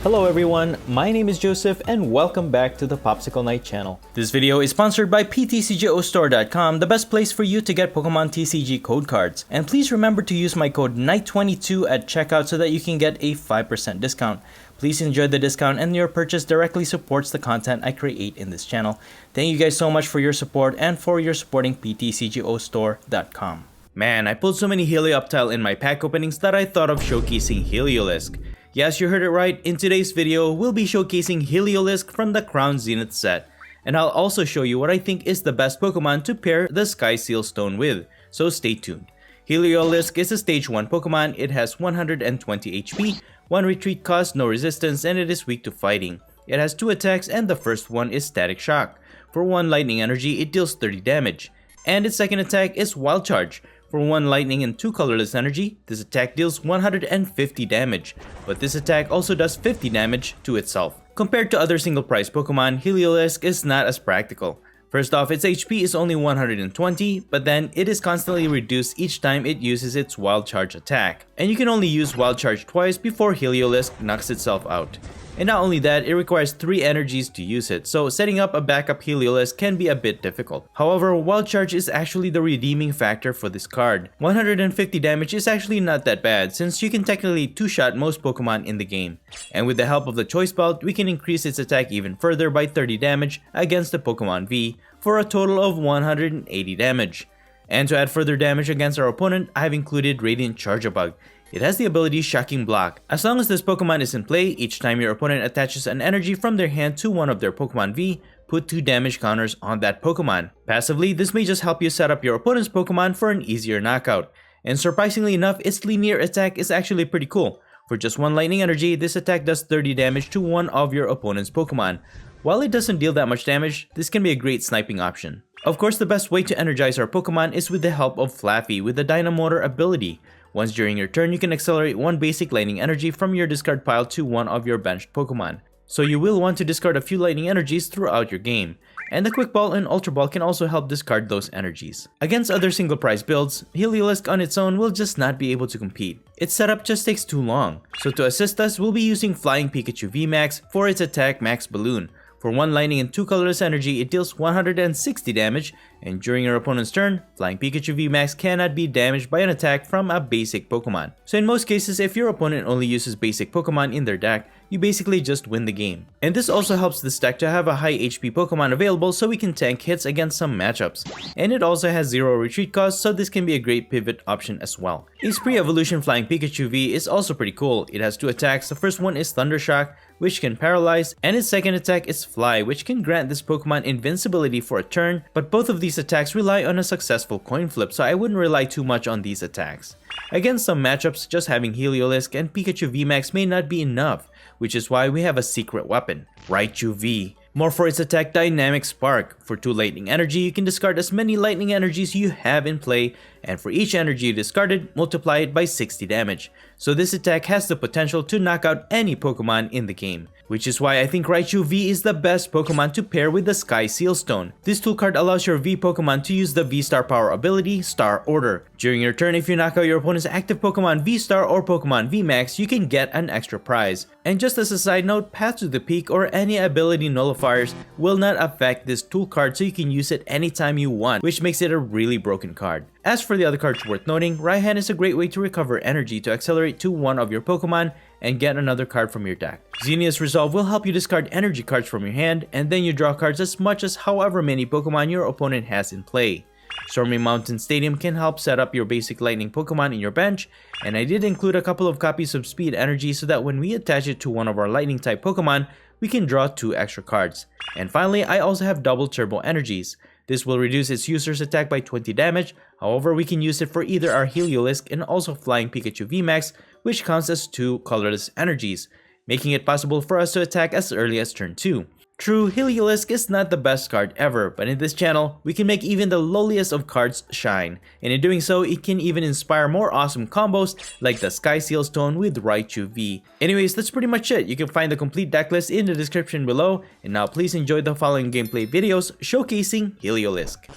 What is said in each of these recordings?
Hello everyone, my name is Joseph and welcome back to the Popsicle Knight channel. This video is sponsored by PTCGO the best place for you to get Pokemon TCG code cards. And please remember to use my code KNIGHT22 at checkout so that you can get a 5% discount. Please enjoy the discount and your purchase directly supports the content I create in this channel. Thank you guys so much for your support and for your supporting PTCGO Man, I pulled so many Helioptile in my pack openings that I thought of showcasing Heliolisk. Yes, you heard it right, in today's video, we'll be showcasing Heliolisk from the CROWN ZENITH set. And I'll also show you what I think is the best Pokemon to pair the Sky Seal Stone with, so stay tuned. Heliolisk is a stage 1 Pokemon, it has 120 HP, 1 retreat cost, no resistance, and it is weak to fighting. It has 2 attacks and the first one is Static Shock. For 1 lightning energy, it deals 30 damage. And its second attack is Wild Charge. For 1 lightning and 2 colorless energy, this attack deals 150 damage, but this attack also does 50 damage to itself. Compared to other single price Pokemon, Heliolisk is not as practical. First off, its HP is only 120, but then it is constantly reduced each time it uses its Wild Charge attack. And you can only use Wild Charge twice before Heliolisk knocks itself out. And not only that, it requires 3 energies to use it, so setting up a backup Heliolisk can be a bit difficult. However, Wild Charge is actually the redeeming factor for this card. 150 damage is actually not that bad, since you can technically 2-shot most Pokemon in the game. And with the help of the Choice Belt, we can increase its attack even further by 30 damage against the Pokemon V, for a total of 180 damage. And to add further damage against our opponent, I have included Radiant Charjabug. It has the ability Shocking Block. As long as this Pokemon is in play, each time your opponent attaches an energy from their hand to one of their Pokemon V, put 2 damage counters on that Pokemon. Passively, this may just help you set up your opponent's Pokemon for an easier knockout. And surprisingly enough, its linear attack is actually pretty cool. For just 1 lightning energy, this attack does 30 damage to one of your opponent's Pokemon. While it doesn't deal that much damage, this can be a great sniping option. Of course, the best way to energize our Pokemon is with the help of Flaffy with the Dynamotor ability. Once during your turn, you can accelerate 1 basic lightning energy from your discard pile to one of your benched Pokemon. So you will want to discard a few lightning energies throughout your game. And the Quick Ball and Ultra Ball can also help discard those energies. Against other single price builds, Heliolisk on its own will just not be able to compete. Its setup just takes too long. So to assist us, we'll be using Flying Pikachu VMAX for its attack Max Balloon. For 1 lightning and 2 colorless energy, it deals 160 damage, and during your opponent's turn, Flying Pikachu VMAX cannot be damaged by an attack from a basic Pokemon. So in most cases, if your opponent only uses basic Pokemon in their deck, you basically just win the game. And this also helps this deck to have a high HP Pokemon available so we can tank hits against some matchups. And it also has 0 retreat cost, so this can be a great pivot option as well. Its pre-evolution Flying Pikachu V is also pretty cool. It has 2 attacks. The first one is Thunder Shock, which can paralyze, and its second attack is Fly, which can grant this Pokemon invincibility for a turn, but both of these attacks rely on a successful coin flip, so I wouldn't rely too much on these attacks. Against some matchups, just having Heliolisk and Pikachu VMAX may not be enough, which is why we have a secret weapon, Raichu V. More for its attack Dynamic Spark. For 2 lightning energy, you can discard as many lightning energies you have in play, and for each energy you discarded, multiply it by 60 damage. So this attack has the potential to knock out any Pokemon in the game. Which is why I think Raichu V is the best Pokemon to pair with the Sky Seal Stone. This tool card allows your V Pokemon to use the VSTAR power ability, Star Order. During your turn, if you knock out your opponent's active Pokemon VSTAR or Pokemon VMAX, you can get an extra prize. And just as a side note, Path to the Peak or any ability nullifiers will not affect this tool card, so you can use it anytime you want, which makes it a really broken card. As for the other cards worth noting, Raihan is a great way to recover energy to accelerate to one of your Pokemon and get another card from your deck. Xenia's Resolve will help you discard energy cards from your hand, and then you draw cards as much as however many Pokemon your opponent has in play. Stormy Mountain Stadium can help set up your basic lightning Pokemon in your bench, and I did include a couple of copies of Speed Energy so that when we attach it to one of our lightning type Pokemon, we can draw 2 extra cards. And finally, I also have double Turbo Energies. This will reduce its user's attack by 20 damage, however we can use it for either our Heliolisk and also Flying Pikachu VMAX, which counts as 2 colorless energies, making it possible for us to attack as early as turn 2. True, Heliolisk is not the best card ever, but in this channel, we can make even the lowliest of cards shine, and in doing so, it can even inspire more awesome combos like the Sky Seal Stone with Raichu V. Anyways, that's pretty much it. You can find the complete deck list in the description below, and now please enjoy the following gameplay videos showcasing Heliolisk.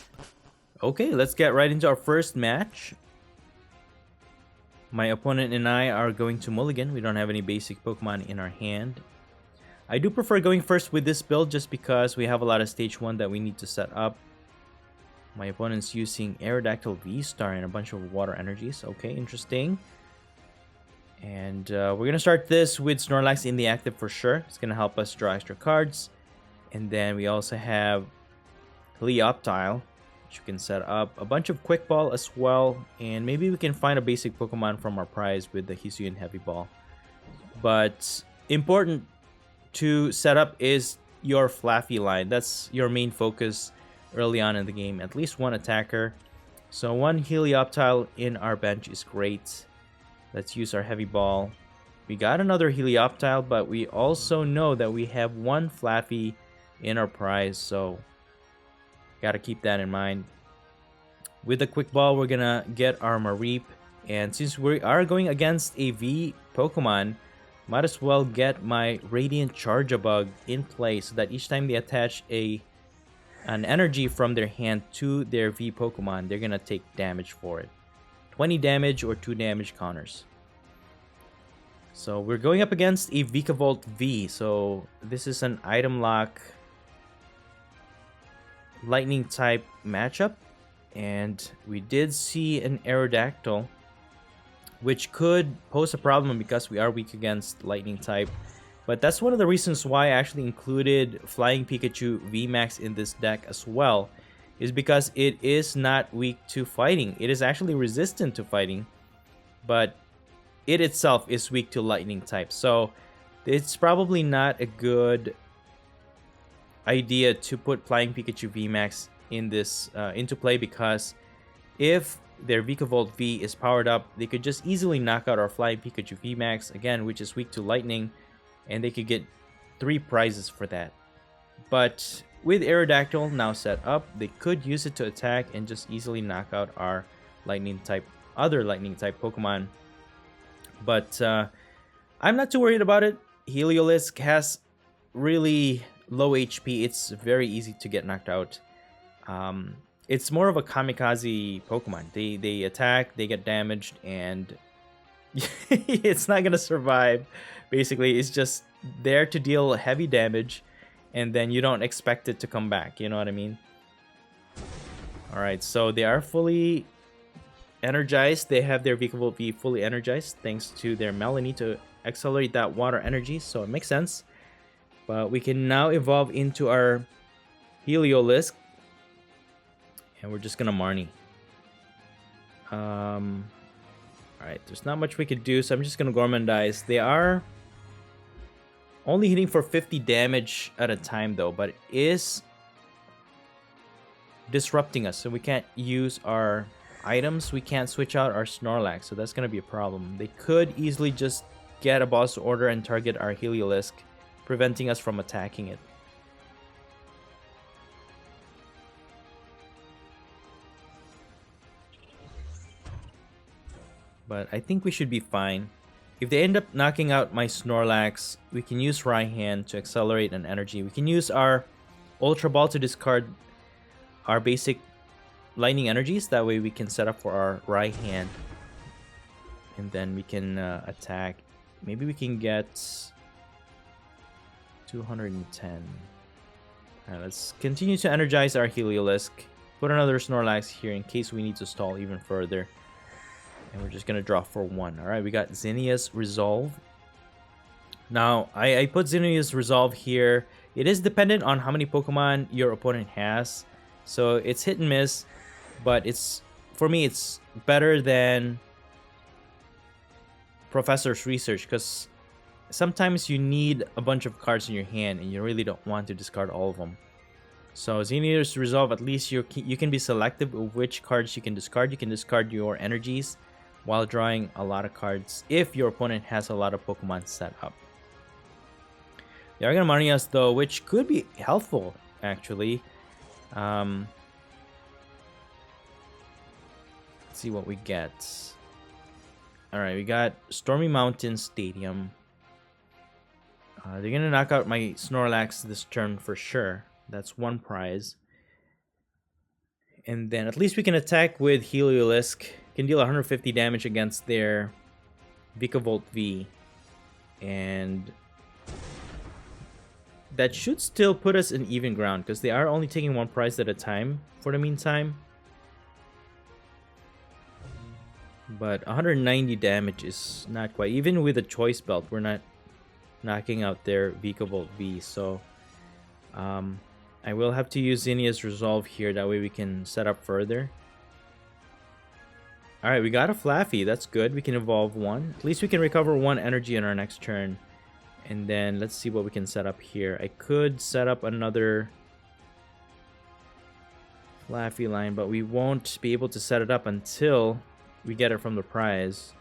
Okay, let's get right into our first match. My opponent and I are going to mulligan. We don't have any basic Pokemon in our hand. I do prefer going first with this build just because we have a lot of stage 1 that we need to set up. My opponent's using Aerodactyl VSTAR and a bunch of water energies. Okay, interesting. And we're going to start this with Snorlax in the active for sure. It's going to help us draw extra cards. And then we also have Helioptile, which you can set up. A bunch of Quick Ball as well. And maybe we can find a basic Pokemon from our prize with the Hisuian Heavy Ball. But important to set up is your Flaffy line. That's your main focus early on in the game. At least one attacker. So one Helioptile in our bench is great. Let's use our Heavy Ball. We got another Helioptile, but we also know that we have one Flaffy in our prize, so gotta keep that in mind. With the Quick Ball, we're gonna get our Mareep, and since we are going against a V Pokemon, might as well get my Radiant Charjabug in play so that each time they attach an energy from their hand to their V Pokemon, they're gonna take damage for it. 20 damage or 2 damage counters. So we're going up against a Vikavolt V. So this is an item lock lightning type matchup. And we did see an Aerodactyl, which could pose a problem because we are weak against lightning type. But that's one of the reasons why I actually included Flying Pikachu VMAX in this deck as well. Is because it is not weak to fighting. It is actually resistant to fighting, but it itself is weak to lightning type. So it's probably not a good idea to put Flying Pikachu VMAX in this into play, because if their Vikavolt V is powered up, they could just easily knock out our Flying Pikachu VMAX again, which is weak to lightning, and they could get 3 prizes for that. But with Aerodactyl now set up, they could use it to attack and just easily knock out our other lightning type Pokemon. But I'm not too worried about it. Heliolisk has really low HP. It's very easy to get knocked out. It's more of a kamikaze Pokemon. They attack, they get damaged, and it's not gonna survive. Basically, it's just there to deal heavy damage, and then you don't expect it to come back, you know what I mean? Alright, so they are fully energized. They have their Vikavolt V fully energized thanks to their Melanie to accelerate that water energy, so it makes sense. But we can now evolve into our Heliolisk, and we're just gonna Marnie. Alright, there's not much we could do, so I'm just gonna Gormandize. They are only hitting for 50 damage at a time though, but it is disrupting us, so we can't use our items. We can't switch out our Snorlax, so that's gonna be a problem. They could easily just get a boss order and target our Heliolisk, preventing us from attacking it. But I think we should be fine. If they end up knocking out my Snorlax, we can use Raihan to accelerate an energy. We can use our Ultra Ball to discard our basic lightning energies. That way we can set up for our Raihan. And then we can attack. Maybe we can get 210. Alright, let's continue to energize our Heliolisk. Put another Snorlax here in case we need to stall even further. And we're just going to draw for 1. Alright, we got Zinnia's Resolve. Now, I put Zinnia's Resolve here. It is dependent on how many Pokemon your opponent has. So it's hit and miss. But for me, it's better than Professor's Research, because sometimes you need a bunch of cards in your hand and you really don't want to discard all of them. So Zinnia's Resolve, at least you can be selective of which cards you can discard. You can discard your energies while drawing a lot of cards if your opponent has a lot of Pokemon set up. They are going to money us though, which could be helpful actually. Let's see what we get. Alright, we got Stormy Mountain Stadium. They're going to knock out my Snorlax this turn for sure. That's 1 prize. And then at least we can attack with Heliolisk. Can deal 150 damage against their Vikavolt V. And that should still put us in even ground because they are only taking one prize at a time for the meantime. But 190 damage is not quite. Even with a choice belt, we're not knocking out their Vikavolt V. So I will have to use Zinnia's Resolve here. That way we can set up further. Alright, we got a Flaffy. That's good. We can evolve one. At least we can recover one energy on our next turn. And then let's see what we can set up here. I could set up another Flaffy line, but we won't be able to set it up until we get it from the prize.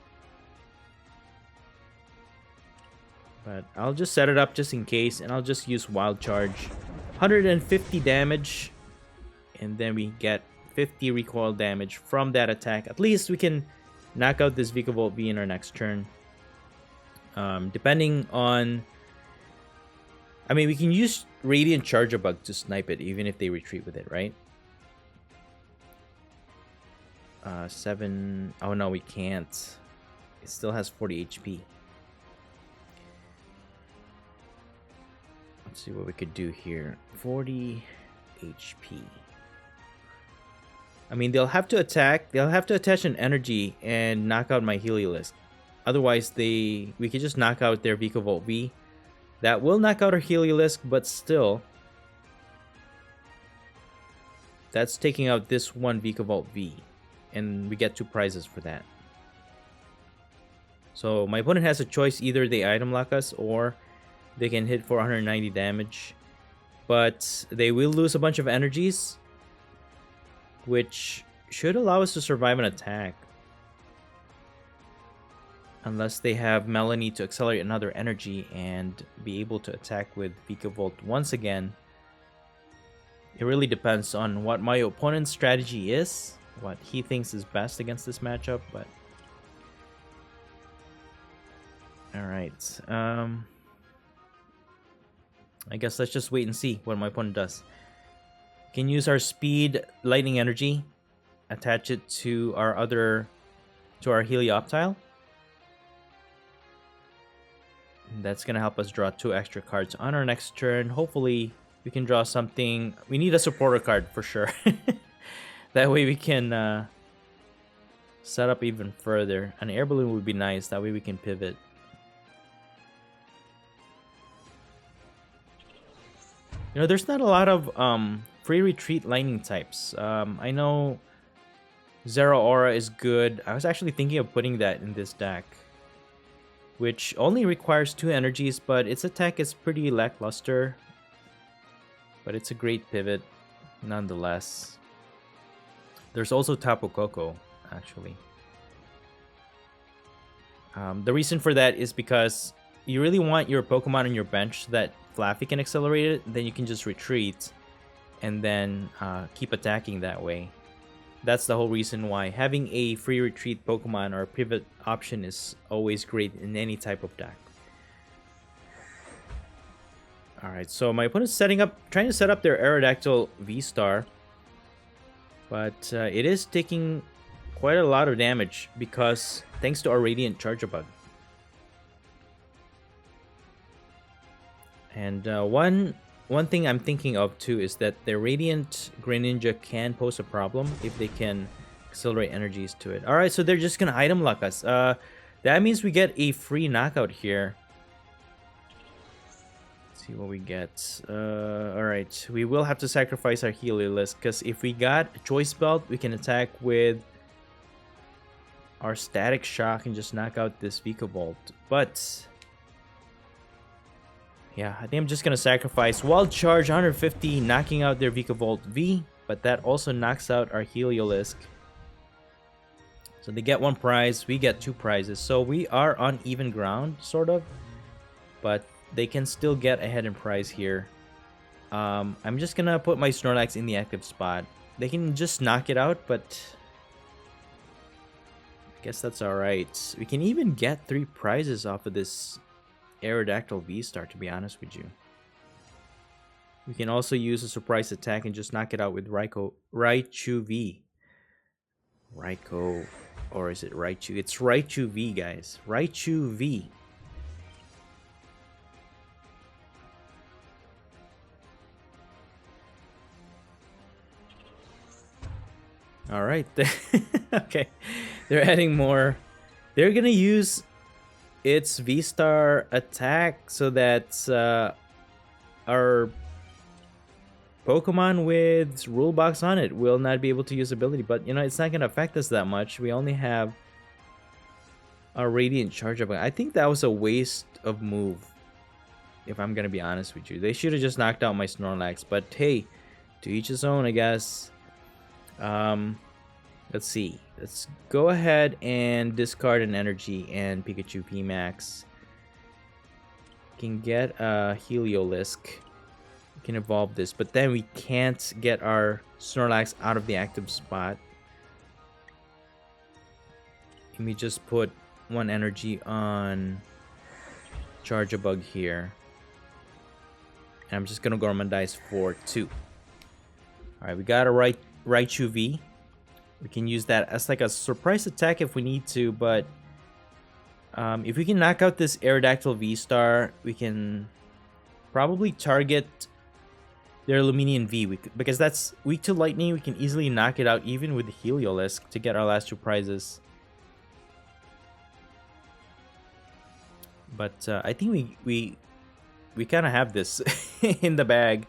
But I'll just set it up just in case, and I'll just use Wild Charge. 150 damage, and then we get 50 recoil damage from that attack. At least we can knock out this Vikavolt V in our next turn. Depending on... I mean, we can use Radiant Charger Bug to snipe it, even if they retreat with it, right? 7... Oh, no, we can't. It still has 40 HP. Let's see what we could do here. 40 HP. I mean, they'll have to attack. They'll have to attach an energy and knock out my Heliolisk. Otherwise, we could just knock out their Vikavolt V. That will knock out our Heliolisk, but still, that's taking out this one Vikavolt V, and we get 2 prizes for that. So my opponent has a choice: either they item lock us, or they can hit for 190 damage. But they will lose a bunch of energies, which should allow us to survive an attack. Unless they have Melanie to accelerate another energy and be able to attack with Vikavolt once again. It really depends on what my opponent's strategy is, what he thinks is best against this matchup, but... Alright, I guess let's just wait and see what my opponent does. We can use our Speed Lightning Energy, attach it to our Helioptile. That's going to help us draw 2 extra cards on our next turn. Hopefully, we can draw something. We need a supporter card for sure. That way we can set up even further. An air balloon would be nice. That way we can pivot. You know, there's not a lot of free retreat lightning types. I know Zero Aura is good. I was actually thinking of putting that in this deck, which only requires 2 energies, but its attack is pretty lackluster. But it's a great pivot, nonetheless. There's also Tapu Koko, actually. The reason for that is because you really want your Pokemon on your bench so that Flaffy can accelerate it, then you can just retreat and then keep attacking that way. That's the whole reason why having a free retreat Pokemon or pivot option is always great in any type of deck. Alright, so my opponent's trying to set up their Aerodactyl VSTAR, but it is taking quite a lot of damage because thanks to our Radiant Charger Bug. And one thing I'm thinking of too is that the Radiant Greninja can pose a problem if they can accelerate energies to it. Alright, so they're just gonna item lock us. That means we get a free knockout here. Let's see what we get. Alright, we will have to sacrifice our Heliolisk because if we got a Choice Belt, we can attack with our Static Shock and just knock out this Vikavolt. But yeah, I think I'm just gonna sacrifice Wild Charge 150, knocking out their Vikavolt V, but that also knocks out our Heliolisk. So they get 1 prize, we get 2 prizes. So we are on even ground, sort of, but they can still get ahead in prize here. I'm just gonna put my Snorlax in the active spot. They can just knock it out, but I guess that's alright. We can even get 3 prizes off of this Aerodactyl VSTAR, to be honest with you. We can also use a surprise attack and just knock it out with Raichu V. Raikou, or is it Raichu? It's Raichu V, guys. Raichu V. All right. Okay. They're adding more. They're going to use its VSTAR attack so that our Pokemon with rule box on it will not be able to use ability. But, you know, it's not going to affect us that much. We only have a Radiant Charge Up. I think that was a waste of move, if I'm going to be honest with you. They should have just knocked out my Snorlax. But, hey, to each his own, I guess. Let's see. Let's go ahead and discard an energy and Pikachu VMAX. Can get a Heliolisk. We can evolve this, but then we can't get our Snorlax out of the active spot. Let me just put one energy on Charge-a-Bug here. And I'm just gonna Gormandize for 2. Alright, we got a Raichu V. We can use that as like a surprise attack if we need to, but if we can knock out this Aerodactyl V-Star, we can probably target their Luminian V, because that's weak to lightning. We can easily knock it out even with the Heliolisk to get our last 2 prizes. But I think we kind of have this in the bag.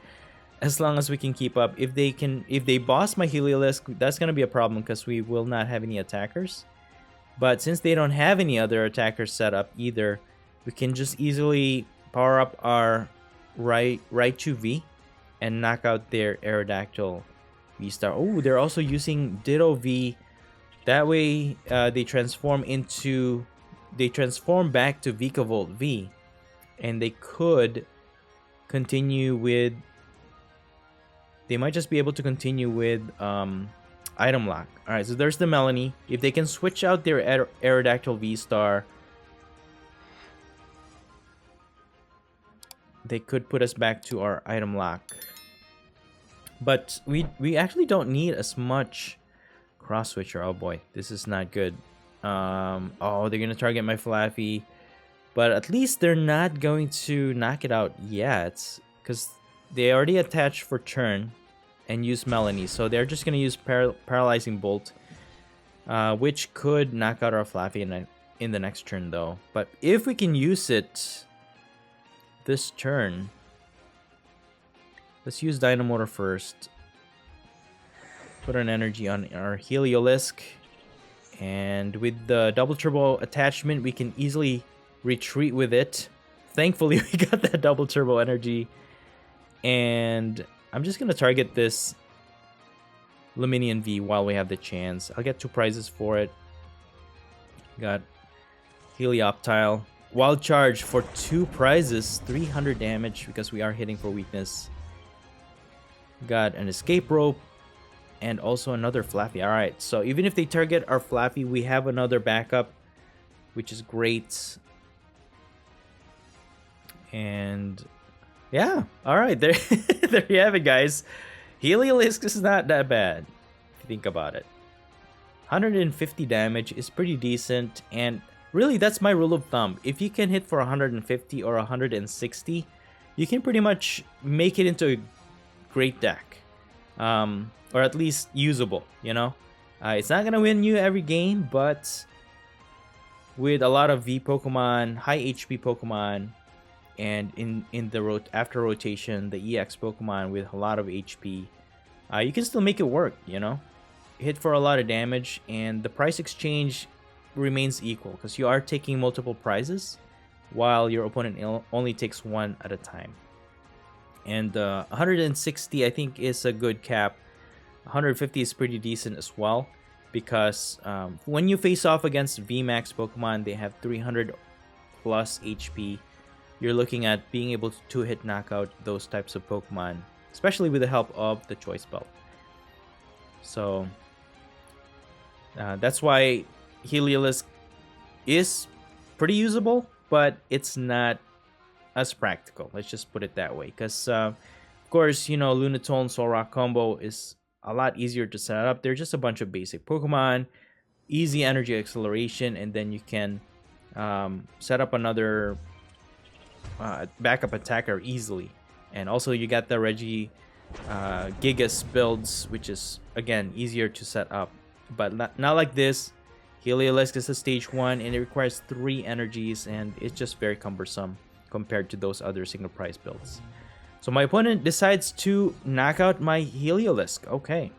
As long as we can keep up. If they boss my Heliolisk, that's gonna be a problem because we will not have any attackers. But since they don't have any other attackers set up either, we can just easily power up our Raichu V and knock out their Aerodactyl V-Star. Oh, they're also using Ditto V. That way, they transform back to Vikavolt V, and they could continue with. They might just be able to continue with item lock. Alright, so there's the Melanie. If they can switch out their Aerodactyl V-Star, they could put us back to our item lock. But we actually don't need as much cross switcher. Oh boy, this is not good. Oh, they're gonna target my Flaffy, but at least they're not going to knock it out yet, because they already attached for turn and use Melanie, so they're just gonna use Paralyzing Bolt, which could knock out our Flaffy in the next turn though. But if we can use it this turn, let's use Dynamotor first. Put an energy on our Heliolisk, and with the double turbo attachment, we can easily retreat with it. Thankfully, we got that double turbo energy. And I'm just going to target this Luminian V while we have the chance. I'll get 2 prizes for it. Got Helioptile. Wild Charge for 2 prizes. 300 damage because we are hitting for weakness. Got an Escape Rope. And also another Flaffy. Alright, so even if they target our Flaffy, we have another backup, which is great. And yeah, alright, there you have it, guys. Heliolisk is not that bad, if you think about it. 150 damage is pretty decent, and really that's my rule of thumb. If you can hit for 150 or 160, you can pretty much make it into a great deck. Or at least usable, you know? It's not gonna win you every game, but with a lot of V Pokemon, high HP Pokemon, and after rotation, the EX Pokemon with a lot of HP, you can still make it work, you know? Hit for a lot of damage, and the price exchange remains equal because you are taking multiple prizes while your opponent only takes 1 at a time. And 160 I think is a good cap. 150 is pretty decent as well, because when you face off against VMAX Pokemon, they have 300 plus HP. You're looking at being able to hit knockout those types of Pokemon, especially with the help of the Choice Belt. So that's why Heliolisk is pretty usable, but it's not as practical. Let's just put it that way. Because, of course, you know, Lunatone Solrock combo is a lot easier to set up. They're just a bunch of basic Pokemon, easy energy acceleration, and then you can set up another backup attacker easily. And also you got the Gigas builds, which is again easier to set up, but not like this. Heliolisk is a stage 1 and it requires 3 energies, and it's just very cumbersome compared to those other single price builds. So my opponent decides to knock out my Heliolisk. Okay,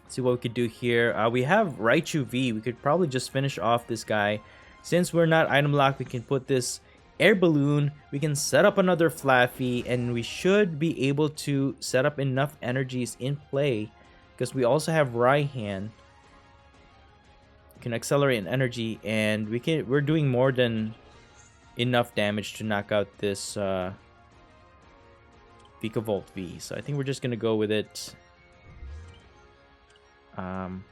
let's see what we could do here. We have Raichu V. We could probably just finish off this guy. Since we're not item locked, we can put this air balloon, we can set up another Flaffy, and we should be able to set up enough energies in play because we also have Raihan. We can accelerate an energy, and we're doing more than enough damage to knock out this Vikavolt V. So I think we're just gonna go with it. I'm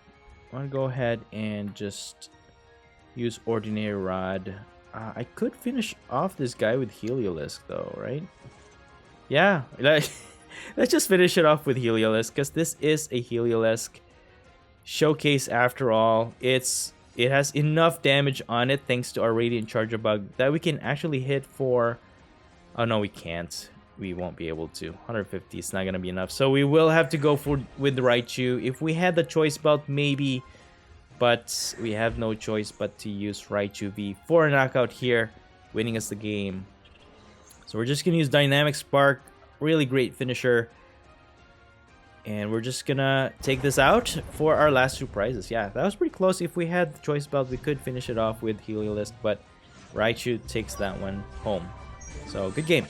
gonna go ahead and just use Ordinary Rod. I could finish off this guy with Heliolisk though, right? Yeah, let's just finish it off with Heliolisk because this is a Heliolisk showcase after all. It has enough damage on it thanks to our Radiant Charger Bug that we can actually hit for... Oh no, we can't. We won't be able to. 150 is not gonna be enough. So we will have to go with Raichu. If we had the choice belt, maybe... But we have no choice but to use Raichu V for a knockout here, winning us the game. So we're just going to use Dynamic Spark, really great finisher. And we're just going to take this out for our last 2 prizes. Yeah, that was pretty close. If we had the choice belt, we could finish it off with Heliolisk, but Raichu takes that one home. So good game.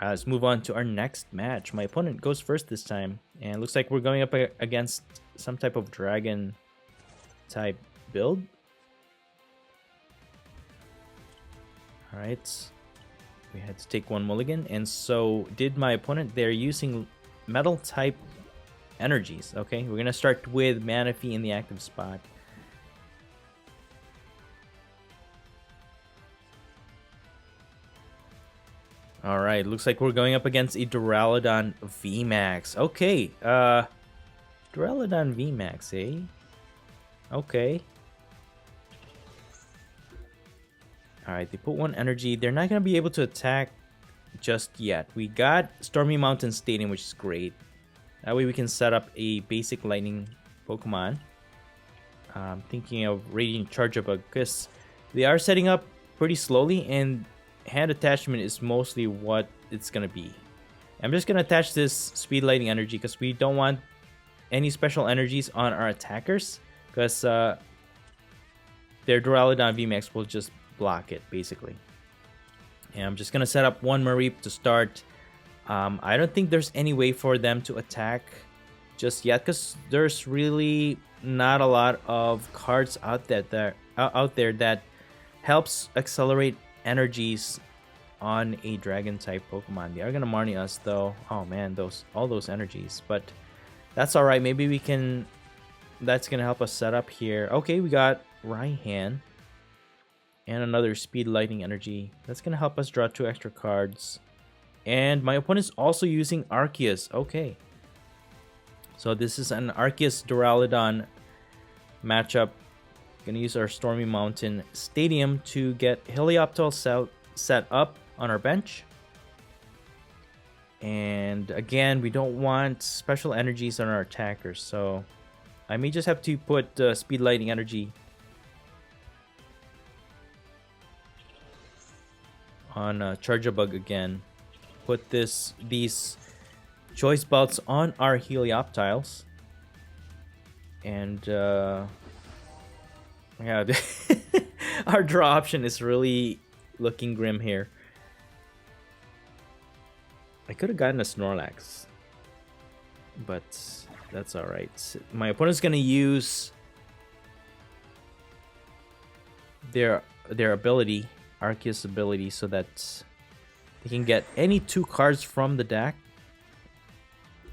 Let's move on to our next match. My opponent goes first this time, and it looks like we're going up against some type of dragon type build. Alright, we had to take 1 mulligan, and so did my opponent. They're using metal type energies. Okay, we're gonna start with Manaphy in the active spot. Alright, looks like we're going up against a Duraludon VMAX. Okay, Duraludon VMAX, eh? Okay. Alright, they put 1 energy. They're not going to be able to attack just yet. We got Stormy Mountain Stadium, which is great. That way we can set up a basic lightning Pokemon. Thinking of Radiant Charger Bug, because they are setting up pretty slowly, and hand attachment is mostly what it's going to be. I'm just going to attach this Speed Lightning Energy because we don't want any special energies on our attackers, because their Duraludon VMAX will just block it, basically. And I'm just going to set up 1 Mareep to start. I don't think there's any way for them to attack just yet, because there's really not a lot of cards out there that helps accelerate energies on a dragon type Pokemon. They are gonna Marnie us though. Oh man, all those energies, but that's all right. Maybe we can. That's gonna help us set up here. Okay, we got Raihan and another Speed Lightning Energy. That's gonna help us draw 2 extra cards. And my opponent's also using Arceus. Okay, so this is an Arceus Duraludon matchup. Gonna use our Stormy Mountain Stadium to get Helioptile set up on our bench. And again, we don't want special energies on our attackers, so I may just have to put Speed Lightning Energy on Charjabug again. Put these choice belts on our Helioptiles. And yeah, our draw option is really looking grim here. I could have gotten a Snorlax, but that's alright. My opponent's gonna use their ability, Arceus ability, so that they can get any 2 cards from the deck,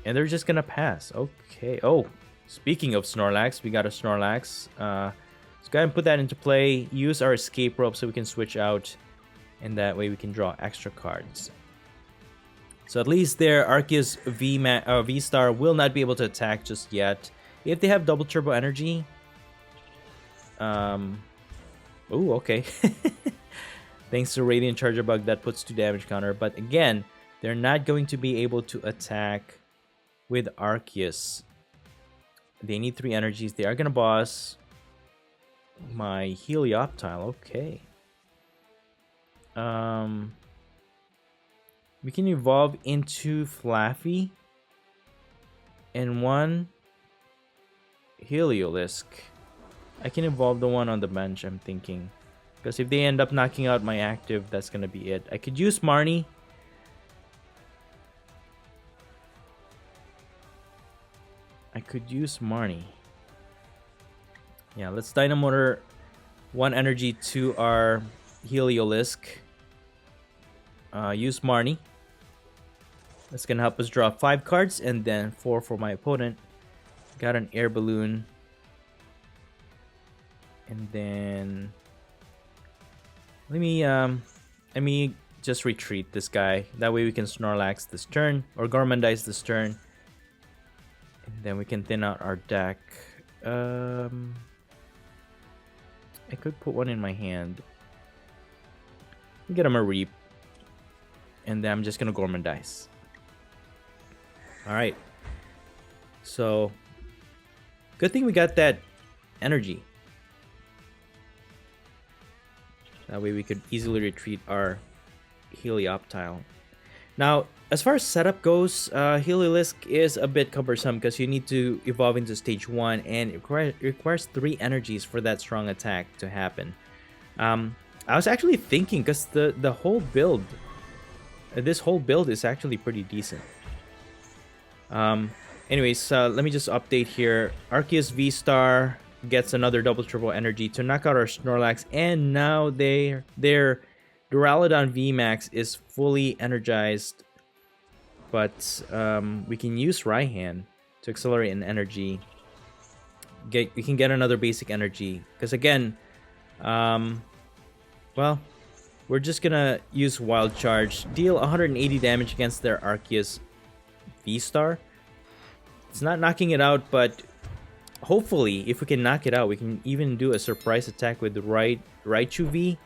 and they're just gonna pass. Okay. Oh, speaking of Snorlax, we got a Snorlax. Let's go ahead and put that into play. Use our escape rope so we can switch out, and that way we can draw extra cards. So at least their Arceus VSTAR will not be able to attack just yet. If they have double turbo energy. Oh, okay. Thanks to Radiant Charger Bug, that puts 2 damage counter. But again, they're not going to be able to attack with Arceus. They need 3 energies. They are gonna boss my Helioptile. Okay. We can evolve into Flaffy and 1 Heliolisk. I can evolve the one on the bench, I'm thinking. Because if they end up knocking out my active, that's gonna be it. I could use Marnie. Yeah, let's Dynamotor 1 energy to our Heliolisk. Use Marnie. That's gonna help us draw 5 cards and then 4 for my opponent. Got an air balloon. And then let me just retreat this guy. That way we can Snorlax this turn or Gormandize this turn. And then we can thin out our deck. I could put one in my hand. Get him a Reap. And then I'm just gonna Gormandize. Alright. So good thing we got that energy. That way we could easily retreat our Helioptile. Now, as far as setup goes, Heliolisk is a bit cumbersome because you need to evolve into stage 1 and it requires 3 energies for that strong attack to happen. I was actually thinking, because the whole build, this whole build is actually pretty decent. Anyways, let me just update here. Arceus VSTAR gets another double triple energy to knock out our Snorlax, and now their Duraludon VMAX is fully energized. But we can use Raihan to accelerate an energy. We can get another basic energy. Because again, well, we're just gonna use Wild Charge. Deal 180 damage against their Arceus V-Star. It's not knocking it out, but hopefully, if we can knock it out, we can even do a surprise attack with the Raichu V.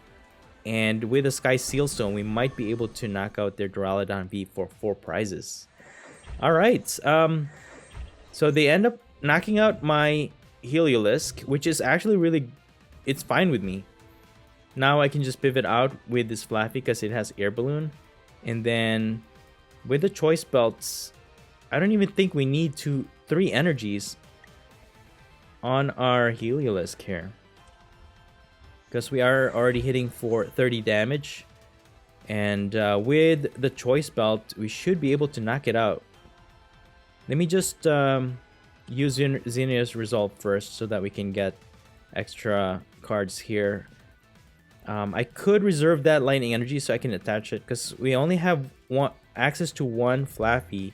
And with a Sky Seal Stone, we might be able to knock out their Duraludon V for 4 prizes. Alright, so they end up knocking out my Heliolisk, which is actually really, it's fine with me. Now I can just pivot out with this Flaffy because it has Air Balloon. And then with the Choice Belts, I don't even think we need 3 energies on our Heliolisk here. Because we are already hitting for 30 damage. And with the Choice Belt, we should be able to knock it out. Let me just use Zinnia's Resolve first so that we can get extra cards here. I could reserve that Lightning Energy so I can attach it. Because we only have access to 1 Flaffy.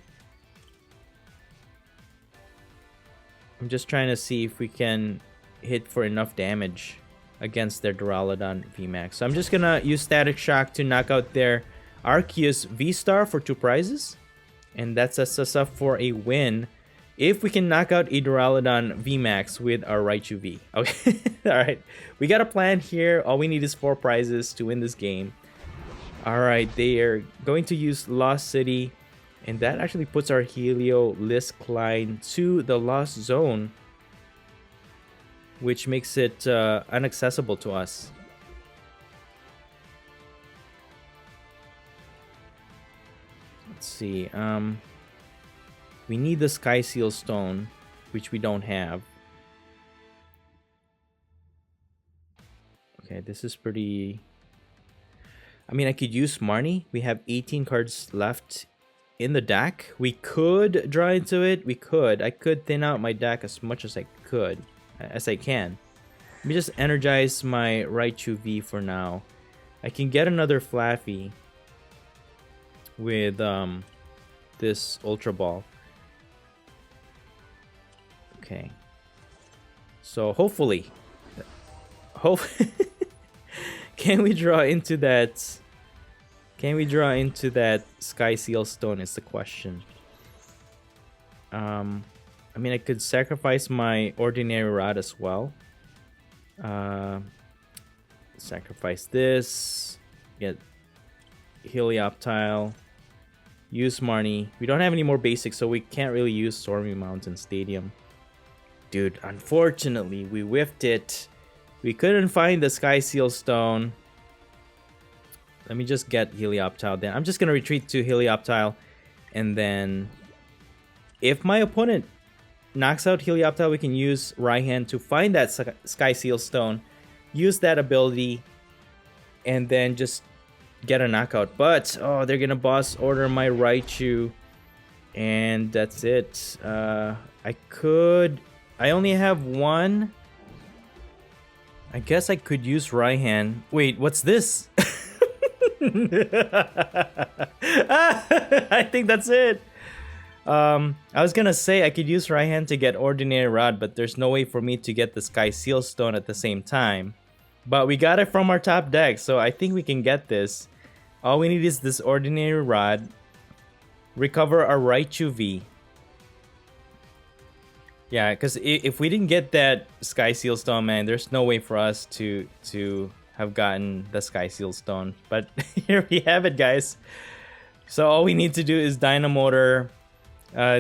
I'm just trying to see if we can hit for enough damage against their Duraludon VMAX. So I'm just gonna use Static Shock to knock out their Arceus V-Star for 2 prizes. And that sets us up for a win if we can knock out a Duraludon VMAX with our Raichu V. Okay, alright. We got a plan here. All we need is 4 prizes to win this game. Alright, they are going to use Lost City. And that actually puts our Heliolisk line to the Lost Zone, which makes it inaccessible to us. Let's see. We need the Sky Seal Stone, which we don't have. Okay, this is pretty... I mean, I could use Marnie. We have 18 cards left in the deck. We could draw into it. We could. I could thin out my deck as much as I could. As I can. Let me just energize my Raichu V for now. I can get another Flaffy with this Ultra Ball. Okay. So hopefully, can we draw into that? Can we draw into that Sky Seal Stone is the question. I mean, I could sacrifice my Ordinary Rod as well. Sacrifice this. Get Helioptile. Use Marnie. We don't have any more basics, so we can't really use Stormy Mountain Stadium. Dude, unfortunately, we whiffed it. We couldn't find the Sky Seal Stone. Let me just get Helioptile then. I'm just gonna retreat to Helioptile, and then if my opponent knocks out Helioptile, we can use Raihan to find that Sky Seal Stone, use that ability, and then just get a knockout. But oh, they're gonna boss order my Raichu, and that's it. I only have one. I guess I could use Raihan. Wait, what's this? I think that's it. I was gonna say I could use Raihan to get Ordinary Rod, but there's no way for me to get the Sky Seal Stone at the same time. But we got it from our top deck, so I think we can get this. All we need is this Ordinary Rod. Recover our Raichu V. Yeah, because if we didn't get that Sky Seal Stone, man, there's no way for us to have gotten the Sky Seal Stone. But here we have it, guys. So all we need to do is Dynamotor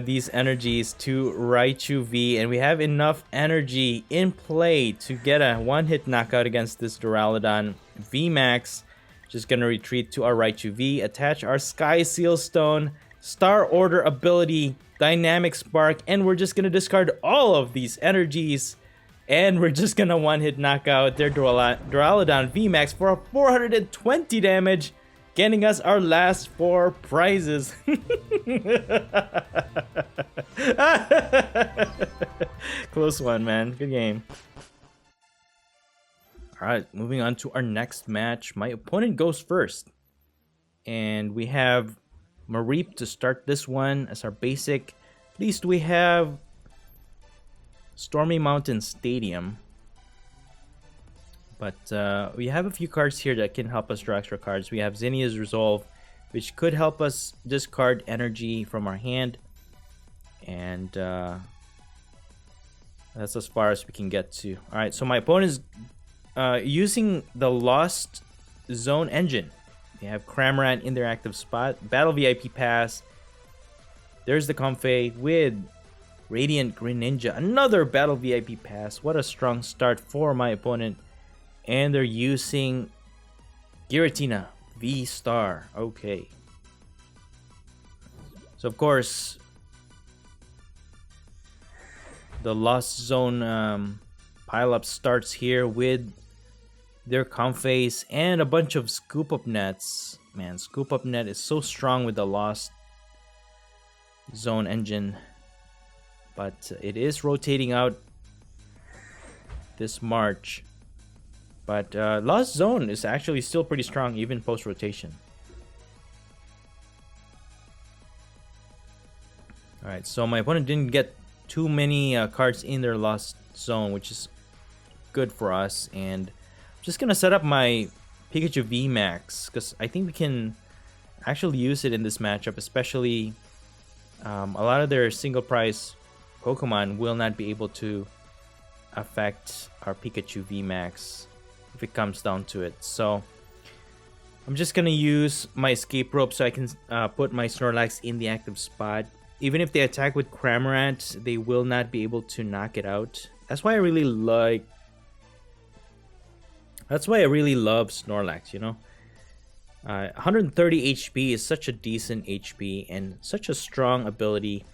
these energies to Raichu V, and we have enough energy in play to get a one-hit knockout against this Duraludon VMAX. Just gonna retreat to our Raichu V, attach our Sky Seal Stone, Star Order ability, Dynamic Spark, and we're just gonna discard all of these energies, and we're just gonna one-hit knock out their Duraludon VMAX for a 420 damage, getting us our last 4 prizes. Close one, man. Good game. Alright, moving on to our next match. My opponent goes first, and we have Mareep to start this one as our basic. At least we have Stormy Mountain Stadium. But we have a few cards here that can help us draw extra cards. We have Zinnia's Resolve, which could help us discard energy from our hand. And that's as far as we can get to. Alright, so my opponent is using the Lost Zone engine. They have Cramorant in their active spot. Battle VIP Pass. There's the Comfey with Radiant Greninja. Another Battle VIP Pass. What a strong start for my opponent. And they're using Giratina VSTAR. Okay. So of course, the Lost Zone pile-up starts here with their Comfeys and a bunch of Scoop Up Nets. Man, Scoop Up Net is so strong with the Lost Zone engine. But it is rotating out this March. But Lost Zone is actually still pretty strong even post-rotation. Alright, so my opponent didn't get too many cards in their Lost Zone, which is good for us. And I'm just gonna set up my Pikachu VMAX, because I think we can actually use it in this matchup, especially a lot of their single price Pokemon will not be able to affect our Pikachu VMAX if it comes down to it. So I'm just gonna use my Escape Rope so I can put my Snorlax in the active spot. Even if they attack with Cramorant, they will not be able to knock it out. That's why I really love Snorlax, you know? 130 HP is such a decent HP and such a strong ability.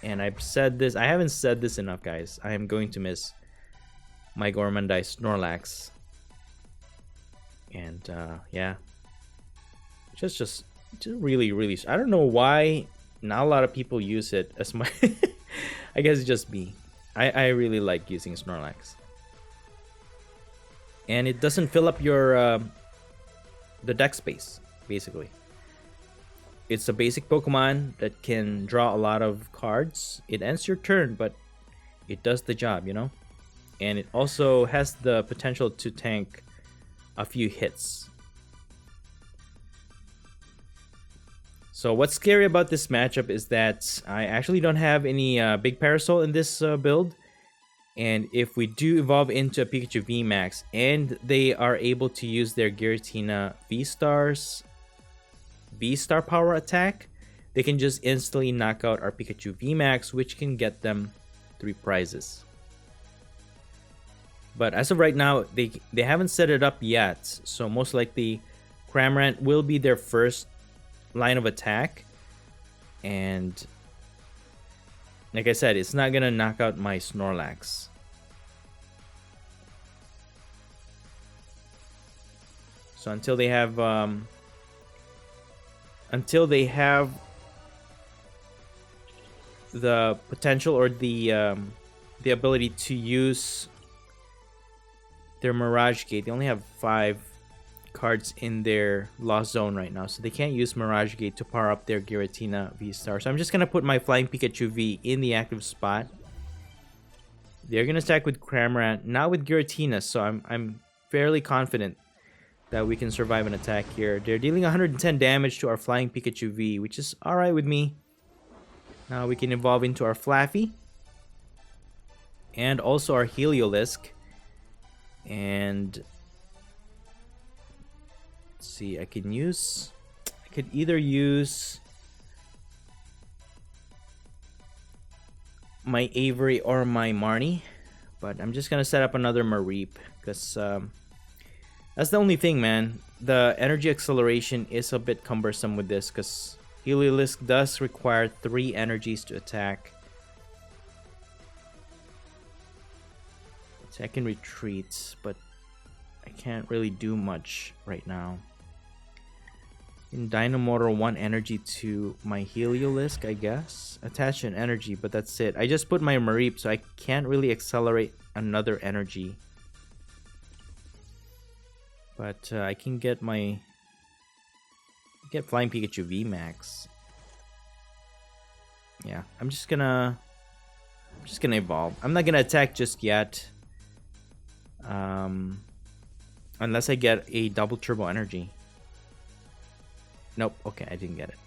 And I've said this, I haven't said this enough, guys. I am going to miss my Gormandai Snorlax. And yeah, just really, I don't know why not a lot of people use it as my I guess it's just me. I really like using Snorlax, and it doesn't fill up your the deck space. Basically, it's a basic Pokemon that can draw a lot of cards. It ends your turn, but it does the job, you know. And it also has the potential to tank a few hits. So what's scary about this matchup is that I actually don't have any big Parasol in this build. And if we do evolve into a Pikachu VMAX and they are able to use their Giratina V-Star power attack, they can just instantly knock out our Pikachu VMAX, which can get them 3 prizes. But as of right now, they haven't set it up yet, so most likely Cramorant will be their first line of attack. And like I said, it's not gonna knock out my Snorlax. So until they have the potential or the ability to use their Mirage Gate, they only have 5 cards in their Lost Zone right now, so they can't use Mirage Gate to power up their Giratina VSTAR. So I'm just gonna put my Flying Pikachu V in the active spot. They're gonna attack with Cramorant, not with Giratina, so I'm fairly confident that we can survive an attack here. They're dealing 110 damage to our Flying Pikachu V, which is alright with me. Now we can evolve into our Flaffy. And also our Heliolisk. And let's see, I could either use my Avery or my Marnie. But I'm just gonna set up another Mareep, because that's the only thing, man. The energy acceleration is a bit cumbersome with this, because Heliolisk does require 3 energies to attack. So I can retreat, but I can't really do much right now. In Dynamotor 1 energy to my Heliolisk, I guess. Attach an energy, but that's it. I just put my Mareep, so I can't really accelerate another energy. But I can get Flying Pikachu VMAX. Yeah, I'm just gonna evolve. I'm not gonna attack just yet. Unless I get a double turbo energy. Nope, okay, I didn't get it.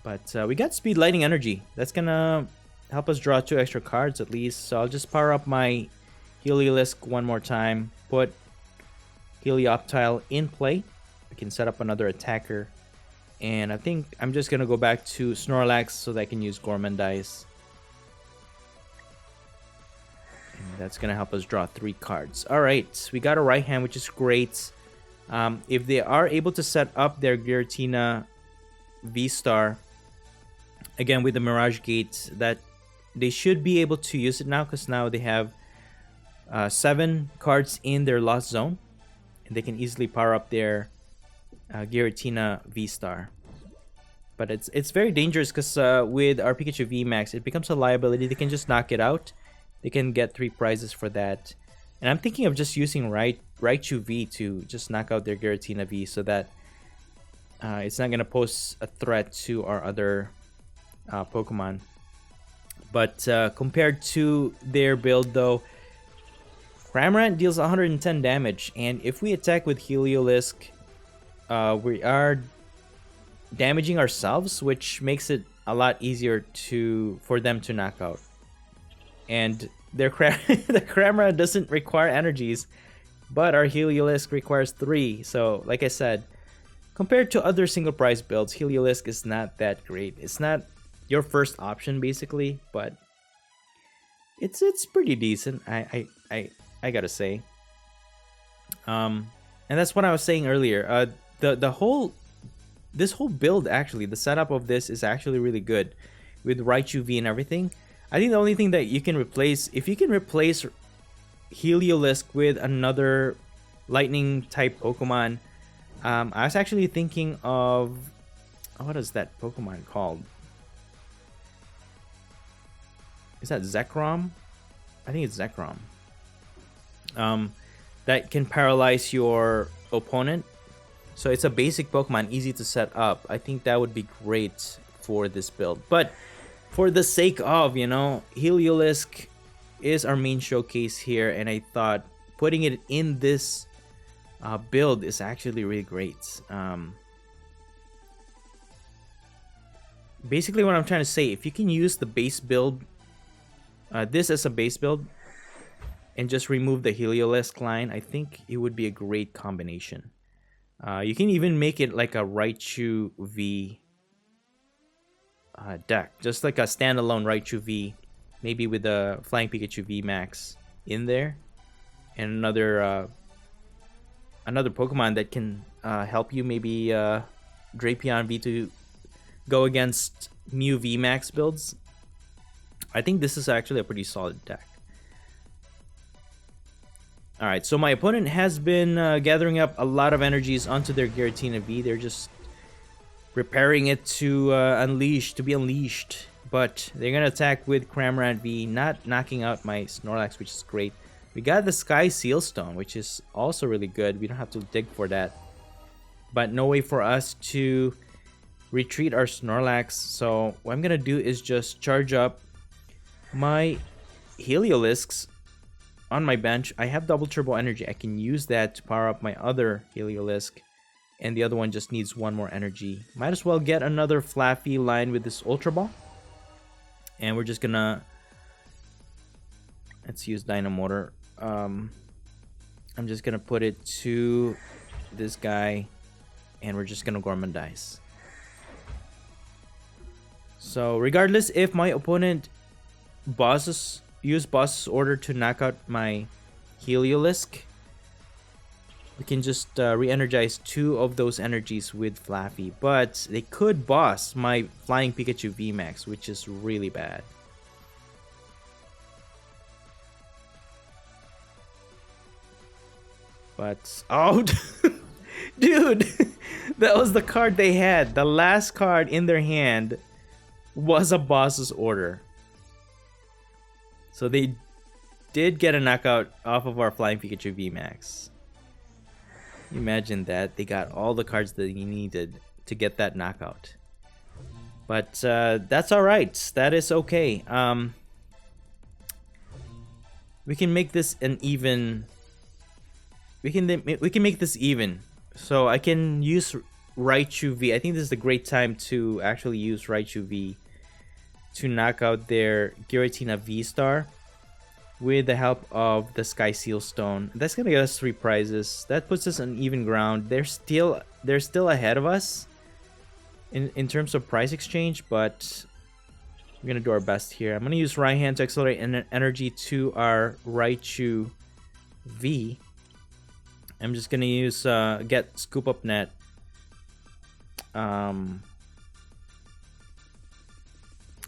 But we got Speed Lightning Energy. That's gonna help us draw 2 extra cards at least. So I'll just power up my Heliolisk one more time. Put Helioptile in play. We can set up another attacker. And I think I'm just gonna go back to Snorlax so that I can use Gormandize. And that's gonna help us draw 3 cards. Alright, we got a right hand, which is great. If they are able to set up their Giratina V-Star again with the Mirage Gate, that they should be able to use it now, because now they have 7 cards in their Lost Zone. And they can easily power up their Giratina V-Star. But it's very dangerous, because with our Pikachu VMAX, it becomes a liability. They can just knock it out. They can get 3 prizes for that. And I'm thinking of just using Raichu V to just knock out their Giratina V, so that it's not going to pose a threat to our other Pokemon. But compared to their build, though, Cramorant deals 110 damage, and if we attack with Heliolisk, we are damaging ourselves, which makes it a lot easier for them to knock out. And the Cramorant doesn't require energies, but our Heliolisk requires 3. So, like I said, compared to other single prize builds, Heliolisk is not that great. It's not your first option, basically, but it's pretty decent. I gotta say. And that's what I was saying earlier. This whole build, actually, the setup of this is actually really good with Raichu V and everything. I think the only thing that you can replace, if you can replace Heliolisk with another lightning type Pokemon, I was actually thinking of, what is that Pokemon called? Is that Zekrom? I think it's Zekrom. That can paralyze your opponent. So it's a basic Pokemon, easy to set up. I think that would be great for this build. But for the sake of, Heliolisk is our main showcase here, and I thought putting it in this build is actually really great. Basically what I'm trying to say, if you can use the base build, this as a base build, and just remove the Heliolisk line, I think it would be a great combination. You can even make it like a Raichu V deck. Just like a standalone Raichu V, maybe with the Flying Pikachu VMAX in there, and another Pokemon that can help you, maybe Drapion V to go against Mew VMAX builds. I think this is actually a pretty solid deck. Alright, so my opponent has been gathering up a lot of energies onto their Giratina V. They're just preparing it to be unleashed. But they're going to attack with Cramorant V, not knocking out my Snorlax, which is great. We got the Sky Seal Stone, which is also really good. We don't have to dig for that. But no way for us to retreat our Snorlax. So what I'm going to do is just charge up my Heliolisks on my bench. I have double turbo energy. I can use that to power up my other Heliolisk. And the other one just needs one more energy. Might as well get another Flaffy line with this Ultra Ball. And we're just gonna... let's use Dynamotor. I'm just gonna put it to this guy. And we're just gonna Gormandize. So regardless if my opponent use boss's order to knock out my Heliolisk, we can just re-energize 2 of those energies with Flaffy. But they could boss my Flying Pikachu VMAX, which is really bad. But, oh, dude, that was the card they had. The last card in their hand was a boss's order. So they did get a knockout off of our Flying Pikachu VMAX. Imagine that. They got all the cards that they needed to get that knockout. But that's alright. That is okay. We can make this an even... We can make this even. So I can use Raichu V. I think this is a great time to actually use Raichu V to knock out their Giratina VSTAR with the help of the Sky Seal Stone. That's gonna get us 3 prizes. That puts us on even ground. They're still ahead of us in terms of prize exchange, but we're gonna do our best here. I'm gonna use Raihan to accelerate energy to our Raichu V. I'm just gonna use get Scoop Up Net.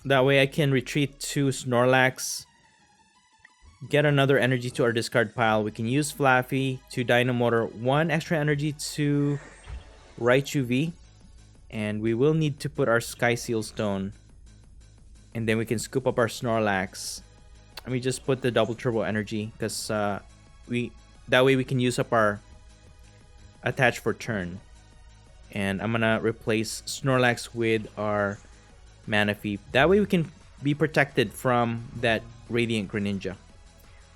That way I can retreat to Snorlax, get another energy to our discard pile. We can use Flaffy to Dynamotor 1 extra energy to Raichu V. And we will need to put our Sky Seal Stone. And then we can scoop up our Snorlax. Let me just put the double turbo energy, because that way we can use up our attach for turn. And I'm gonna replace Snorlax with our Manaphy. That way we can be protected from that Radiant Greninja.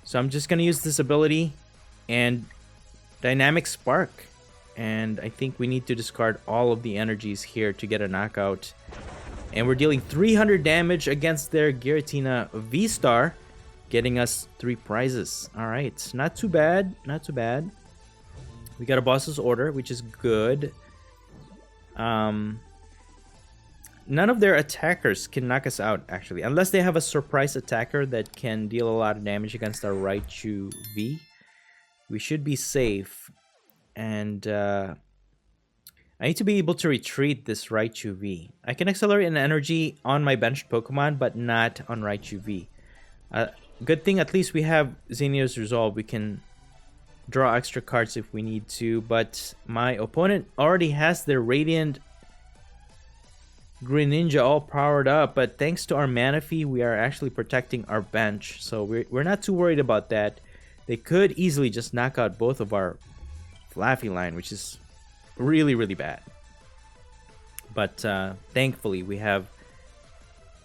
So I'm just gonna use this ability and Dynamic Spark. And I think we need to discard all of the energies here to get a knockout. And we're dealing 300 damage against their Giratina VSTAR, getting us 3 prizes. Alright, not too bad, not too bad. We got a boss's order, which is good. None of their attackers can knock us out, actually. Unless they have a surprise attacker that can deal a lot of damage against our Raichu V. We should be safe. And I need to be able to retreat this Raichu V. I can accelerate an energy on my benched Pokemon, but not on Raichu V. Good thing at least we have Xenia's Resolve. We can draw extra cards if we need to. But my opponent already has their Radiant Greninja all powered up, but thanks to our Manaphy, we are actually protecting our bench, so we're not too worried about that. They could easily just knock out both of our Flaffy line, which is really, really bad. But thankfully, we have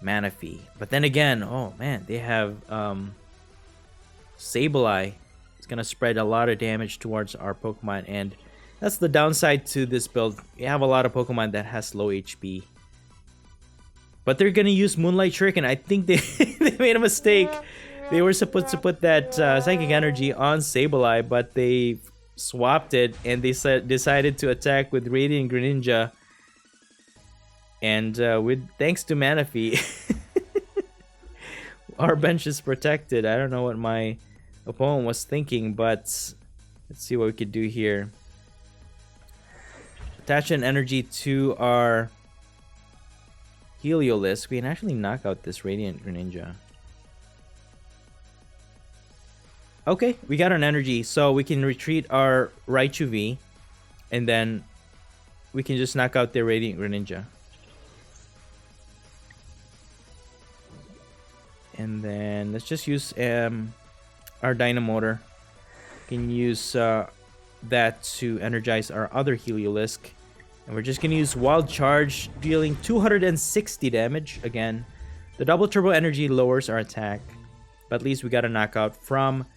Manaphy. But then again, oh man, they have Sableye. It's gonna spread a lot of damage towards our Pokemon, and that's the downside to this build. You have a lot of Pokemon that has low HP. But they're gonna use Moonlight Shuriken. I think they made a mistake. They were supposed to put that Psychic Energy on Sableye, but they swapped it and they decided to attack with Radiant Greninja. And with thanks to Manaphy, our bench is protected. I don't know what my opponent was thinking, but let's see what we could do here. Attach an energy to our Heliolisk. We can actually knock out this Radiant Greninja. Okay, we got an energy, so we can retreat our Raichu V, and then we can just knock out their Radiant Greninja. And then let's just use our Dynamotor. We can use that to energize our other Heliolisk. And we're just going to use Wild Charge, dealing 260 damage. Again, the double turbo energy lowers our attack, but at least we got a knockout from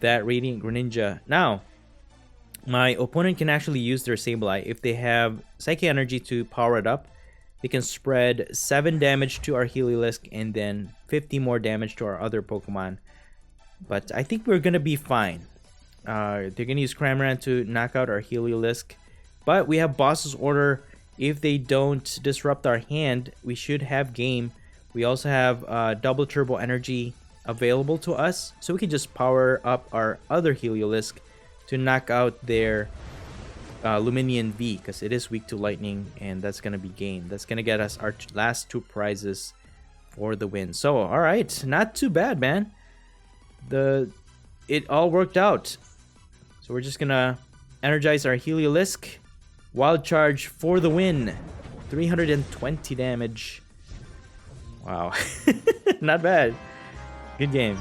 that Radiant Greninja. Now, my opponent can actually use their Sableye. If they have Psychic Energy to power it up, they can spread 7 damage to our Heliolisk and then 50 more damage to our other Pokemon. But I think we're going to be fine. They're going to use Cramorant to knock out our Heliolisk. But we have Boss's Order. If they don't disrupt our hand, we should have game. We also have double turbo energy available to us, so we can just power up our other Heliolisk to knock out their Luminion V, because it is weak to lightning, and that's going to be game. That's going to get us our last 2 prizes for the win. So, alright, not too bad, man. It all worked out. So we're just going to energize our Heliolisk. Wild Charge for the win. 320 damage. Wow. Not bad. Good game.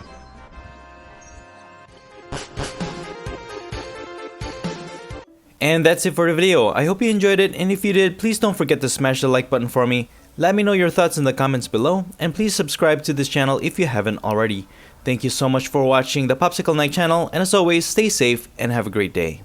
And that's it for the video. I hope you enjoyed it, and if you did, please don't forget to smash the like button for me. Let me know your thoughts in the comments below, and please subscribe to this channel if you haven't already. Thank you so much for watching the Popsicle Knight channel, and as always, stay safe and have a great day.